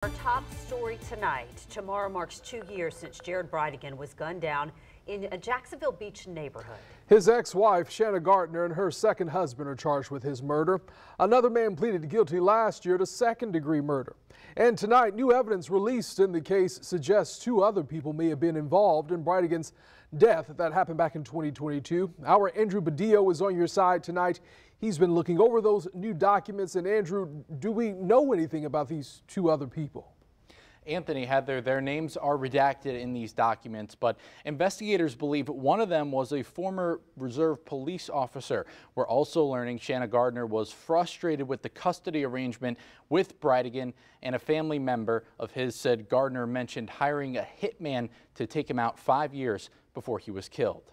Our top story tonight. Tomorrow marks 2 years since Jared Bridegan was gunned down in a Jacksonville Beach neighborhood. His ex-wife, Gardner, and her second husband are charged with his murder. Another man pleaded guilty last year to second-degree murder. And tonight, new evidence released in the case suggests 2 other people may have been involved in Bridegan's death that happened back in 2022. Our Andrew Badillo is on your side tonight. He's been looking over those new documents. And Andrew, do we know anything about these 2 other people? Anthony, Heather, their names are redacted in these documents, but investigators believe one of them was a former reserve police officer. We're also learning Gardner was frustrated with the custody arrangement with Bridegan, and a family member of his said Gardner mentioned hiring a hitman to take him out 5 years before he was killed.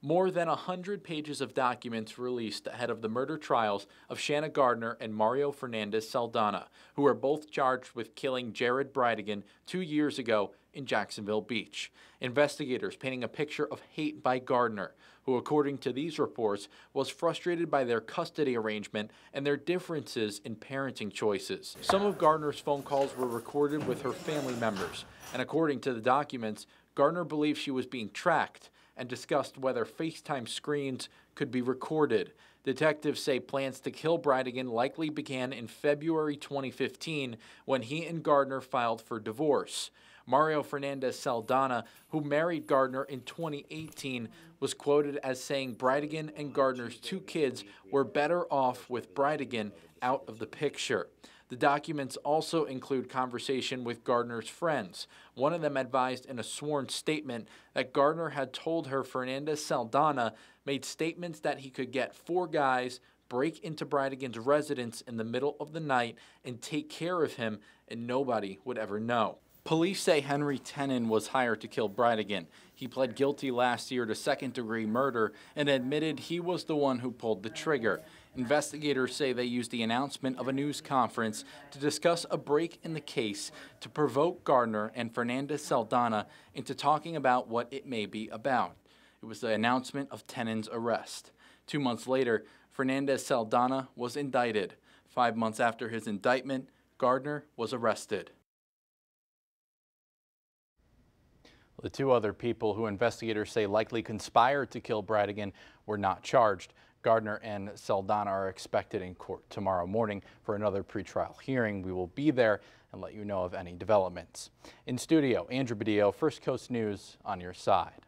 More than 100 pages of documents released ahead of the murder trials of Gardner and Mario Fernandez Saldana, who are both charged with killing Jared Bridegan 2 years ago in Jacksonville Beach. Investigators painting a picture of hate by Gardner, who, according to these reports, was frustrated by their custody arrangement and their differences in parenting choices. Some of Gardner's phone calls were recorded with her family members, and according to the documents, Gardner believed she was being tracked and discussed whether FaceTime screens could be recorded. Detectives say plans to kill Bridegan likely began in February 2015 when he and Gardner filed for divorce. Mario Fernandez Saldana, who married Gardner in 2018, was quoted as saying Bridegan and Gardner's 2 kids were better off with Bridegan out of the picture. The documents also include conversation with Gardner's friends. One of them advised in a sworn statement that Gardner had told her Fernandez Saldana made statements that he could get 4 guys, break into Bridegan's residence in the middle of the night, and take care of him, and nobody would ever know. Police say Henry Tenon was hired to kill Bridegan. He pled guilty last year to second-degree murder and admitted he was the one who pulled the trigger. Investigators say they used the announcement of a news conference to discuss a break in the case to provoke Gardner and Fernandez Saldana into talking about what it may be about. It was the announcement of Tenon's arrest. 2 months later, Fernandez Saldana was indicted. 5 months after his indictment, Gardner was arrested. The 2 other people who investigators say likely conspired to kill Bridegan were not charged. Gardner and Saldana are expected in court tomorrow morning for another pretrial hearing. We will be there and let you know of any developments. In studio, Andrew Badillo, First Coast News on your side.